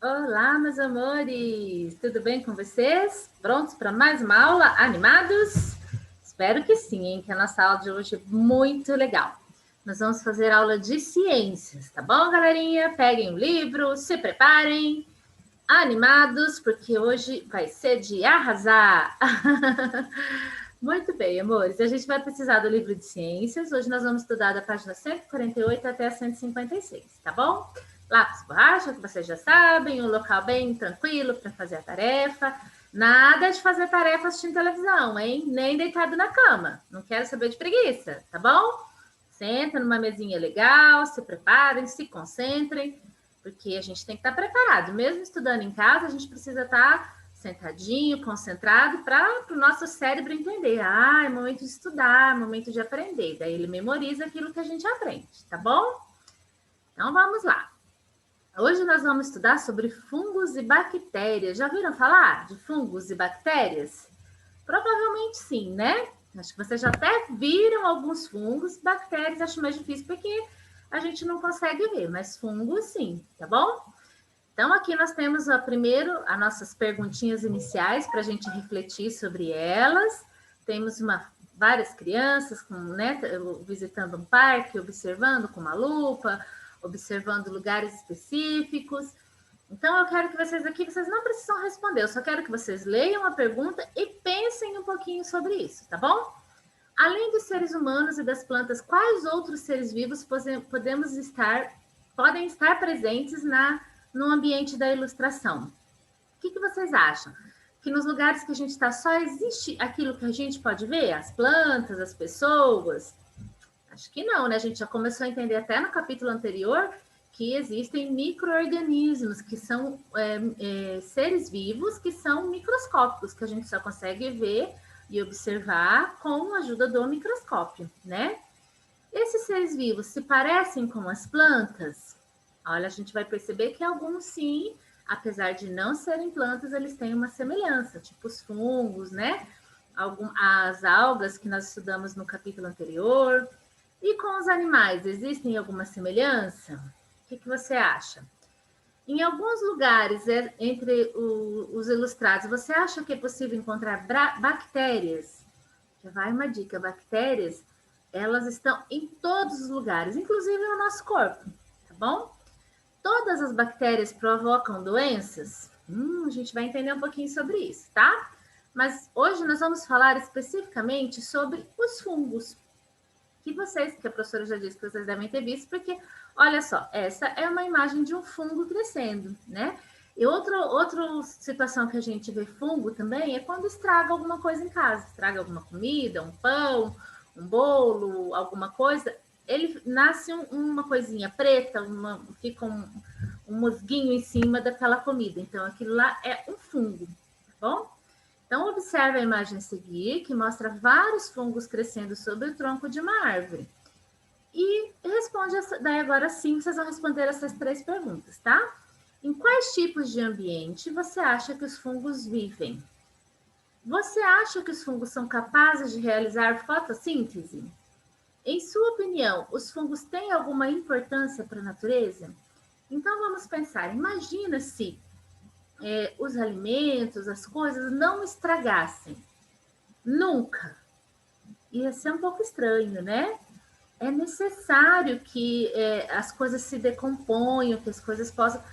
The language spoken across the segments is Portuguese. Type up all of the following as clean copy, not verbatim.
Olá, meus amores! Tudo bem com vocês? Prontos para mais uma aula? Animados? Espero que sim, hein? Que a nossa aula de hoje é muito legal. Nós vamos fazer aula de ciências, tá bom, galerinha? Peguem o livro, se preparem, animados, porque hoje vai ser de arrasar! Muito bem, amores. A gente vai precisar do livro de ciências. Hoje nós vamos estudar da página 148 até a 156, tá bom? Lápis, borracha, que vocês já sabem, um local bem tranquilo para fazer a tarefa. Nada de fazer tarefa assistindo televisão, hein? Nem deitado na cama. Não quero saber de preguiça, tá bom? Senta numa mesinha legal, se preparem, se concentrem, porque a gente tem que estar preparado. Mesmo estudando em casa, a gente precisa estar sentadinho, concentrado, para o nosso cérebro entender. É momento de estudar, é momento de aprender. Daí ele memoriza aquilo que a gente aprende, tá bom? Então, vamos lá. Hoje nós vamos estudar sobre fungos e bactérias. Já ouviram falar de fungos e bactérias? Provavelmente sim, né? Acho que vocês já até viram alguns fungos. Bactérias acho mais difícil porque a gente não consegue ver, mas fungos sim, tá bom? Então, aqui nós temos primeiro as nossas perguntinhas iniciais para a gente refletir sobre elas. Temos várias crianças visitando um parque, observando com uma lupa, observando lugares específicos. Então, eu quero que vocês não precisam responder, eu só quero que vocês leiam a pergunta e pensem um pouquinho sobre isso, tá bom? Além dos seres humanos e das plantas, quais outros seres vivos podem estar presentes no ambiente da ilustração? O que vocês acham? Que nos lugares que a gente está só existe aquilo que a gente pode ver? As plantas, as pessoas? Acho que não, né? A gente já começou a entender até no capítulo anterior que existem micro-organismos, que são seres vivos que são microscópicos, que a gente só consegue ver e observar com a ajuda do microscópio, né? Esses seres vivos se parecem com as plantas? Olha, a gente vai perceber que alguns sim, apesar de não serem plantas, eles têm uma semelhança, tipo os fungos, né? As algas que nós estudamos no capítulo anterior. E com os animais, existem alguma semelhança? O que você acha? Em alguns lugares, entre os ilustrados, você acha que é possível encontrar bactérias? Já vai uma dica, bactérias, elas estão em todos os lugares, inclusive no nosso corpo, tá bom? Todas as bactérias provocam doenças? A gente vai entender um pouquinho sobre isso, tá? Mas hoje nós vamos falar especificamente sobre os fungos. Que a professora já disse que vocês devem ter visto, porque, olha só, essa é uma imagem de um fungo crescendo, né? E outra situação que a gente vê fungo também é quando estraga alguma coisa em casa, estraga alguma comida, um pão, um bolo, alguma coisa, ele nasce uma coisinha preta, fica um musguinho em cima daquela comida, então aquilo lá é um fungo, tá bom? Então, observe a imagem a seguir, que mostra vários fungos crescendo sobre o tronco de uma árvore. E responde, daí agora sim, vocês vão responder essas 3 perguntas, tá? Em quais tipos de ambiente você acha que os fungos vivem? Você acha que os fungos são capazes de realizar fotossíntese? Em sua opinião, os fungos têm alguma importância para a natureza? Então, vamos pensar, imagina se os alimentos, as coisas não estragassem. Nunca. Ia ser um pouco estranho, né? É necessário que as coisas se decomponham, que as coisas possam...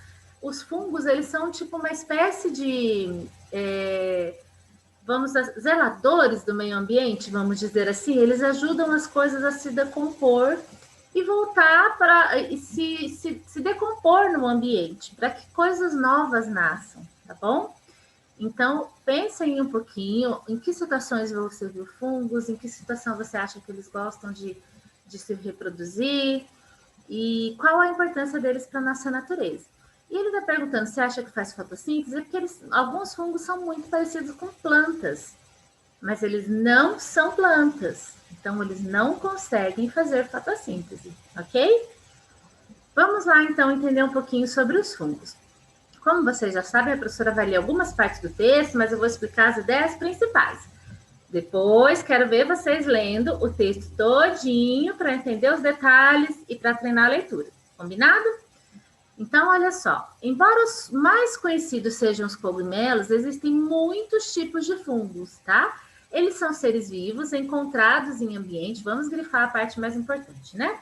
Os fungos, eles são tipo uma espécie de... zeladores do meio ambiente, vamos dizer assim. Eles ajudam as coisas a se decompor e voltar se decompor no ambiente, para que coisas novas nasçam, tá bom? Então, pensem um pouquinho em que situações você viu fungos, em que situação você acha que eles gostam de se reproduzir e qual a importância deles para a nossa natureza. E ele está perguntando se acha que faz fotossíntese, porque alguns fungos são muito parecidos com plantas, mas eles não são plantas, então eles não conseguem fazer fotossíntese, ok? Vamos lá, então, entender um pouquinho sobre os fungos. Como vocês já sabem, a professora vai ler algumas partes do texto, mas eu vou explicar as ideias principais. Depois, quero ver vocês lendo o texto todinho para entender os detalhes e para treinar a leitura. Combinado? Então, olha só, embora os mais conhecidos sejam os cogumelos, existem muitos tipos de fungos, tá? Eles são seres vivos encontrados em ambiente, vamos grifar a parte mais importante, né?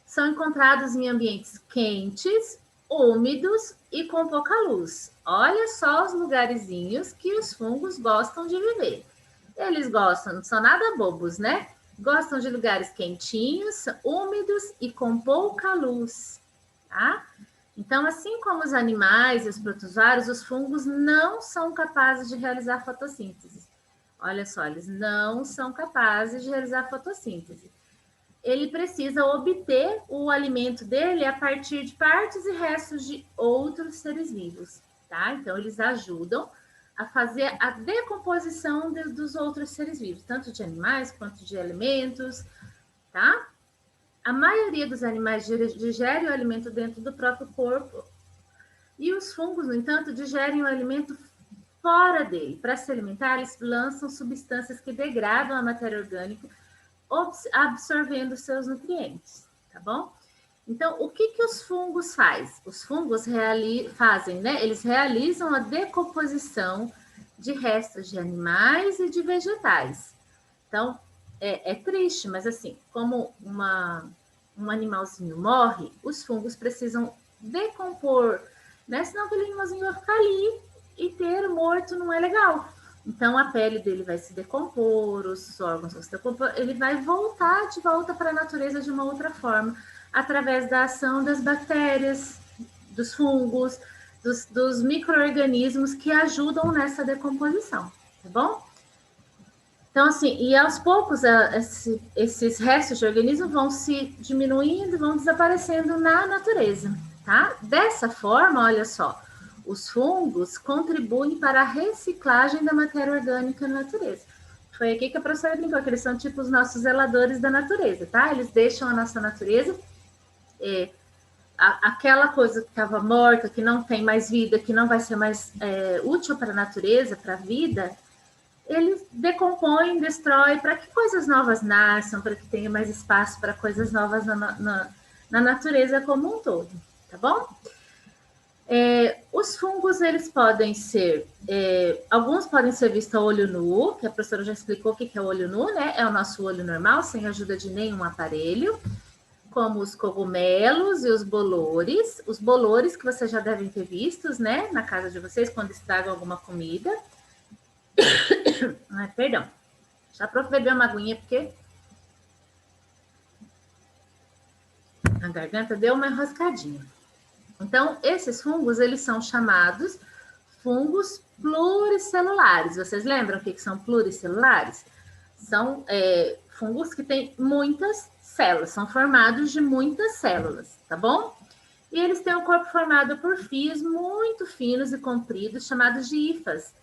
São encontrados em ambientes quentes, úmidos e com pouca luz. Olha só os lugarzinhos que os fungos gostam de viver. Eles gostam, não são nada bobos, né? Gostam de lugares quentinhos, úmidos e com pouca luz, tá? Então, assim como os animais e os protozoários, os fungos não são capazes de realizar fotossíntese. Olha só, eles não são capazes de realizar fotossíntese. Ele precisa obter o alimento dele a partir de partes e restos de outros seres vivos, tá? Então, eles ajudam a fazer a decomposição dos outros seres vivos, tanto de animais quanto de alimentos, tá? A maioria dos animais digere o alimento dentro do próprio corpo e os fungos, no entanto, digerem o alimento fora dele. Para se alimentar, eles lançam substâncias que degradam a matéria orgânica, absorvendo seus nutrientes, tá bom? Então, o que os fungos fazem? Os fungos fazem, né? Eles realizam a decomposição de restos de animais e de vegetais. Então, é triste, mas assim, como um animalzinho morre, os fungos precisam decompor, né? Senão aquele animalzinho vai ficar ali inteiro, morto, não é legal. Então, a pele dele vai se decompor, os órgãos vão se decompor, ele vai voltar de volta para a natureza de uma outra forma, através da ação das bactérias, dos fungos, dos micro-organismos que ajudam nessa decomposição, tá bom? Então, assim, e aos poucos esses restos de organismo vão se diminuindo, vão desaparecendo na natureza, tá? Dessa forma, olha só, os fungos contribuem para a reciclagem da matéria orgânica na natureza. Foi aqui que a professora brincou, que eles são tipo os nossos zeladores da natureza, tá? Eles deixam a nossa natureza, aquela coisa que estava morta, que não tem mais vida, que não vai ser mais útil para a natureza, para a vida, ele decompõe, destrói, para que coisas novas nasçam, para que tenha mais espaço para coisas novas na natureza como um todo, tá bom? Os fungos, eles podem ser, alguns podem ser vistos a olho nu, que a professora já explicou o que é o olho nu, né? É o nosso olho normal, sem ajuda de nenhum aparelho, como os cogumelos e os bolores. Os bolores que vocês já devem ter vistos, né? Na casa de vocês, quando estragam alguma comida. Ai, perdão. Já para beber uma aguinha, porque a garganta deu uma enroscadinha. Então, esses fungos, eles são chamados fungos pluricelulares. Vocês lembram o que são pluricelulares? São fungos que têm muitas células, são formados de muitas células, tá bom? E eles têm um corpo formado por fios muito finos e compridos, chamados de hifas,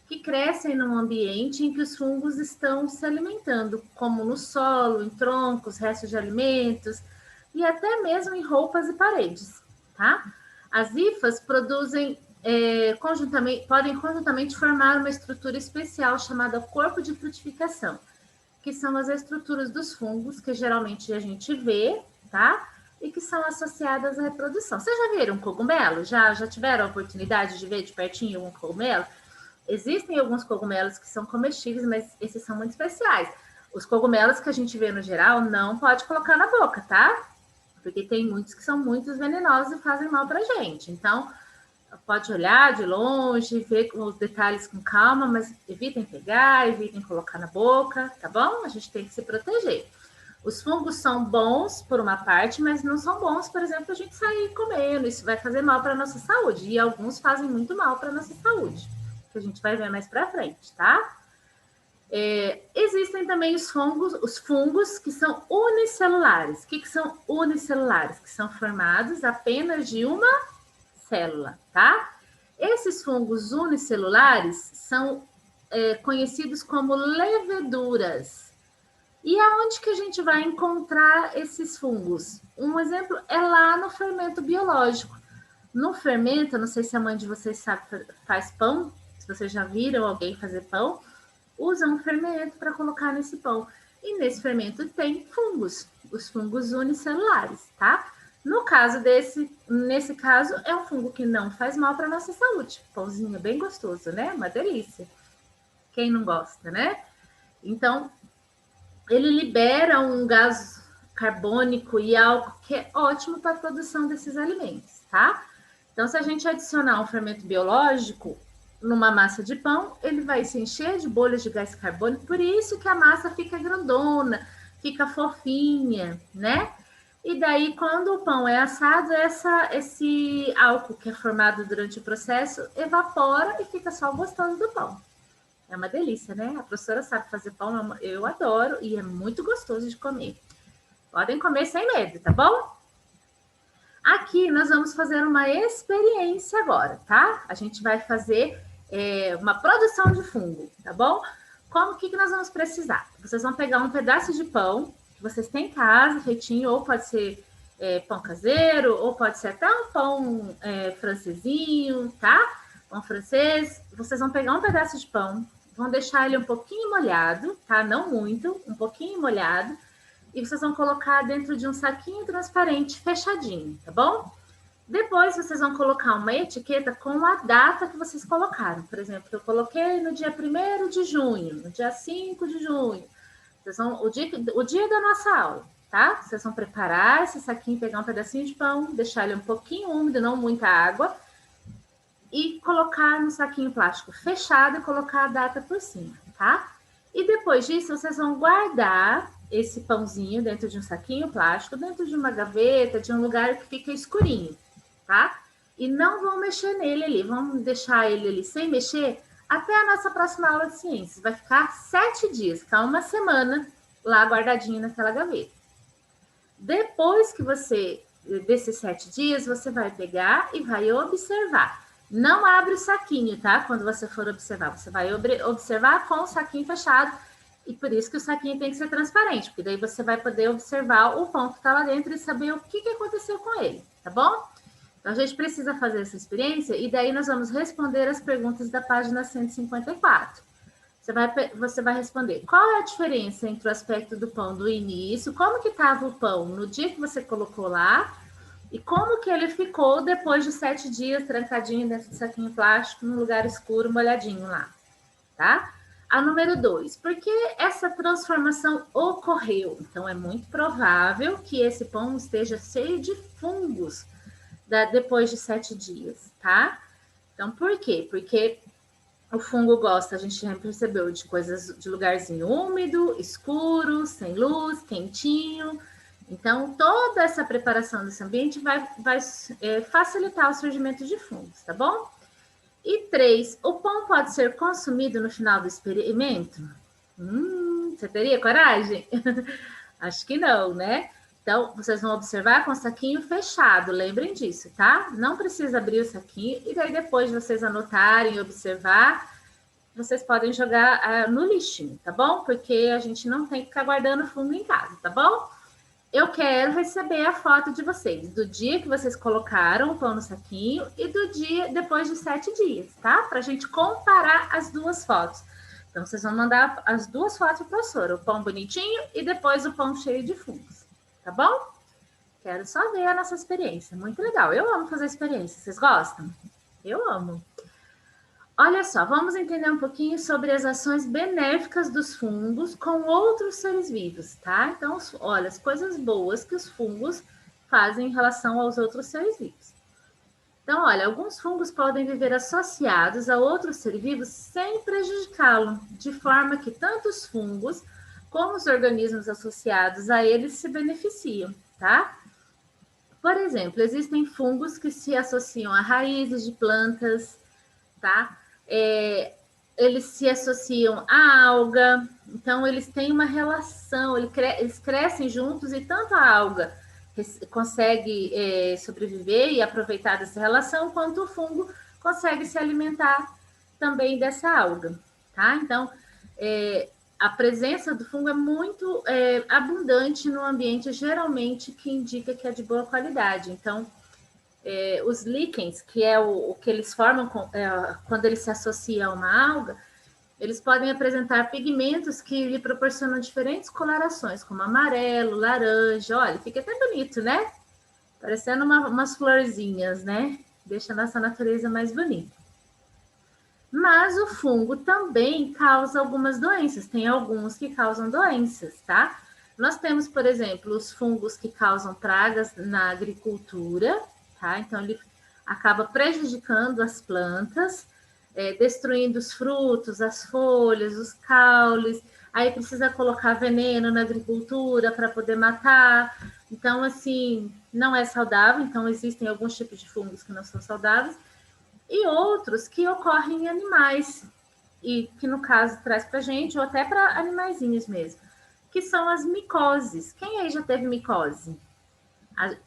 que crescem num ambiente em que os fungos estão se alimentando, como no solo, em troncos, restos de alimentos e até mesmo em roupas e paredes, tá? As hifas produzem podem conjuntamente formar uma estrutura especial chamada corpo de frutificação, que são as estruturas dos fungos que geralmente a gente vê, tá? E que são associadas à reprodução. Vocês já viram cogumelo? Já tiveram a oportunidade de ver de pertinho um cogumelo? Existem alguns cogumelos que são comestíveis, mas esses são muito especiais. Os cogumelos que a gente vê no geral não pode colocar na boca, tá? Porque tem muitos que são muito venenosos e fazem mal pra gente. Então, pode olhar de longe, ver os detalhes com calma, mas evitem pegar, evitem colocar na boca, tá bom? A gente tem que se proteger. Os fungos são bons por uma parte, mas não são bons, por exemplo, a gente sair comendo, isso vai fazer mal para a nossa saúde. E alguns fazem muito mal para a nossa saúde, que a gente vai ver mais para frente, tá? Existem também os fungos que são unicelulares. O que são unicelulares? Que são formados apenas de uma célula, tá? Esses fungos unicelulares são conhecidos como leveduras. E aonde que a gente vai encontrar esses fungos? Um exemplo é lá no fermento biológico. No fermento, não sei se a mãe de vocês sabe, faz pão, se vocês já viram alguém fazer pão, usa um fermento para colocar nesse pão. E nesse fermento tem fungos, os fungos unicelulares, tá? Nesse caso, é um fungo que não faz mal para a nossa saúde. Pãozinho bem gostoso, né? Uma delícia. Quem não gosta, né? Então, ele libera um gás carbônico e álcool que é ótimo para a produção desses alimentos, tá? Então, se a gente adicionar um fermento biológico numa massa de pão, ele vai se encher de bolhas de gás carbônico, por isso que a massa fica grandona, fica fofinha, né? E daí, quando o pão é assado, esse álcool que é formado durante o processo evapora e fica só o gostoso do pão. É uma delícia, né? A professora sabe fazer pão, eu adoro e é muito gostoso de comer. Podem comer sem medo, tá bom? Aqui nós vamos fazer uma experiência agora, tá? A gente vai fazer uma produção de fungo, tá bom? Como que nós vamos precisar? Vocês vão pegar um pedaço de pão que vocês têm em casa, feitinho, ou pode ser pão caseiro, ou pode ser até um pão francesinho, tá? Pão francês. Vocês vão pegar um pedaço de pão, vão deixar ele um pouquinho molhado, tá? Não muito, um pouquinho molhado. E vocês vão colocar dentro de um saquinho transparente, fechadinho, tá bom? Depois, vocês vão colocar uma etiqueta com a data que vocês colocaram. Por exemplo, eu coloquei no dia 1º de junho, no dia 5 de junho. Vocês vão, o dia da nossa aula, tá? Vocês vão preparar esse saquinho, pegar um pedacinho de pão, deixar ele um pouquinho úmido, não muita água, e colocar no saquinho plástico fechado e colocar a data por cima, tá? E depois disso, vocês vão guardar esse pãozinho dentro de um saquinho plástico, dentro de uma gaveta, de um lugar que fica escurinho, tá? E não vão mexer nele ali, vamos deixar ele ali sem mexer até a nossa próxima aula de ciências. Vai ficar 7 dias, ficar uma semana lá guardadinho naquela gaveta. Depois que desses 7 dias, você vai pegar e vai observar. Não abre o saquinho, tá? Quando você for observar, você vai observar com o saquinho fechado. E por isso que o saquinho tem que ser transparente, porque daí você vai poder observar o pão que está lá dentro e saber o que aconteceu com ele, tá bom? Então, a gente precisa fazer essa experiência e daí nós vamos responder as perguntas da página 154. Você vai responder qual é a diferença entre o aspecto do pão do início, como que estava o pão no dia que você colocou lá e como que ele ficou depois de 7 dias trancadinho dentro do saquinho plástico, num lugar escuro, molhadinho lá, tá? A número 2, porque essa transformação ocorreu? Então, é muito provável que esse pão esteja cheio de fungos depois de 7 dias, tá? Então, por quê? Porque o fungo gosta, a gente já percebeu, de coisas de lugarzinho úmido, escuro, sem luz, quentinho. Então, toda essa preparação desse ambiente vai facilitar o surgimento de fungos, tá bom? E 3, o pão pode ser consumido no final do experimento? Você teria coragem? Acho que não, né? Então, vocês vão observar com o saquinho fechado, lembrem disso, tá? Não precisa abrir o saquinho, e daí depois de vocês anotarem e observar, vocês podem jogar no lixinho, tá bom? Porque a gente não tem que ficar guardando fungo em casa, tá bom? Eu quero receber a foto de vocês, do dia que vocês colocaram o pão no saquinho e do dia depois de 7 dias, tá? Para a gente comparar as duas fotos. Então, vocês vão mandar as duas fotos para a professora, o pão bonitinho e depois o pão cheio de fungos, tá bom? Quero só ver a nossa experiência, muito legal. Eu amo fazer experiência, vocês gostam? Eu amo. Olha só, vamos entender um pouquinho sobre as ações benéficas dos fungos com outros seres vivos, tá? Então, olha, as coisas boas que os fungos fazem em relação aos outros seres vivos. Então, olha, alguns fungos podem viver associados a outros seres vivos sem prejudicá-lo, de forma que tanto os fungos como os organismos associados a eles se beneficiam, tá? Por exemplo, existem fungos que se associam a raízes de plantas, tá? Eles se associam à alga, então eles têm uma relação, eles crescem juntos e tanto a alga consegue sobreviver e aproveitar dessa relação, quanto o fungo consegue se alimentar também dessa alga, tá? Então, a presença do fungo é muito abundante no ambiente, geralmente que indica que é de boa qualidade. Então, os líquens, que é o que eles formam quando eles se associam a uma alga, eles podem apresentar pigmentos que lhe proporcionam diferentes colorações, como amarelo, laranja. Olha, fica até bonito, né? parecendo umas florzinhas, né? Deixa a nossa natureza mais bonita. Mas o fungo também causa algumas doenças, tem alguns que causam doenças, tá? Nós temos, por exemplo, os fungos que causam pragas na agricultura, tá? Então, ele acaba prejudicando as plantas, destruindo os frutos, as folhas, os caules. Aí precisa colocar veneno na agricultura para poder matar. Então, assim, não é saudável. Então, existem alguns tipos de fungos que não são saudáveis e outros que ocorrem em animais, e que no caso traz para a gente, ou até para animaizinhos mesmo, que são as micoses. Quem aí já teve micose?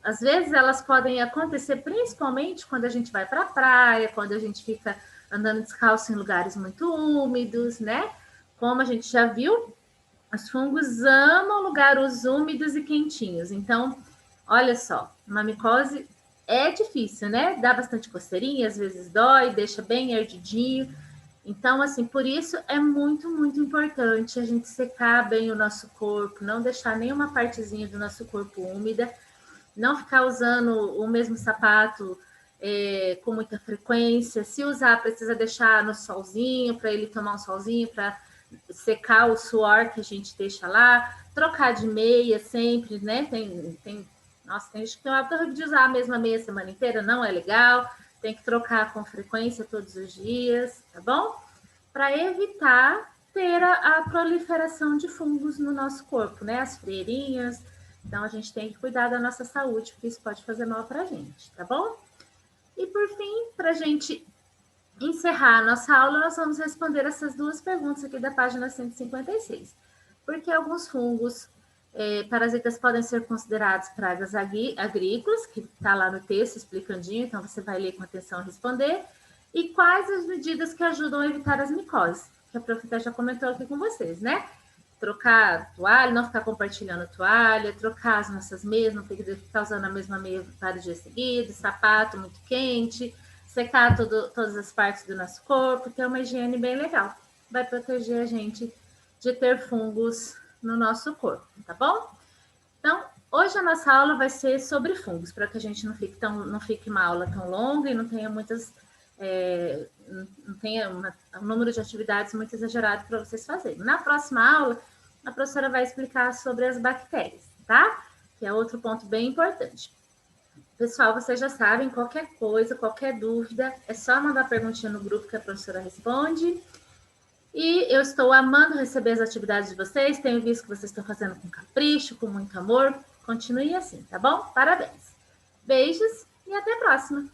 Às vezes elas podem acontecer principalmente quando a gente vai para a praia, quando a gente fica andando descalço em lugares muito úmidos, né? Como a gente já viu, os fungos amam lugares úmidos e quentinhos. Então, olha só, uma micose é difícil, né? Dá bastante coceirinha, às vezes dói, deixa bem ardidinho. Então, assim, por isso é muito, muito importante a gente secar bem o nosso corpo, não deixar nenhuma partezinha do nosso corpo úmida, não ficar usando o mesmo sapato com muita frequência. Se usar, precisa deixar no solzinho, para ele tomar um solzinho, para secar o suor que a gente deixa lá, trocar de meia sempre, né? Nossa, tem gente que tem o hábito de usar a mesma meia a semana inteira, não é legal, tem que trocar com frequência todos os dias, tá bom? Para evitar ter a proliferação de fungos no nosso corpo, né? As freirinhas. Então, a gente tem que cuidar da nossa saúde, porque isso pode fazer mal para a gente, tá bom? E por fim, para a gente encerrar a nossa aula, nós vamos responder essas duas perguntas aqui da página 156. Por que alguns fungos parasitas podem ser considerados pragas agrícolas, que está lá no texto explicandinho, então você vai ler com atenção e responder. E quais as medidas que ajudam a evitar as micoses, que a Prof. já comentou aqui com vocês, né? Trocar toalha, não ficar compartilhando toalha, trocar as nossas meias, não ter que ficar usando a mesma meia vários dias seguidos, sapato muito quente, secar todas as partes do nosso corpo, ter uma higiene bem legal. Vai proteger a gente de ter fungos no nosso corpo, tá bom? Então, hoje a nossa aula vai ser sobre fungos, para que a gente não fique uma aula tão longa e não tenha não tenha um número de atividades muito exagerado para vocês fazerem. Na próxima aula, a professora vai explicar sobre as bactérias, tá? Que é outro ponto bem importante. Pessoal, vocês já sabem, qualquer coisa, qualquer dúvida, é só mandar perguntinha no grupo que a professora responde. E eu estou amando receber as atividades de vocês, tenho visto que vocês estão fazendo com capricho, com muito amor. Continue assim, tá bom? Parabéns. Beijos e até a próxima.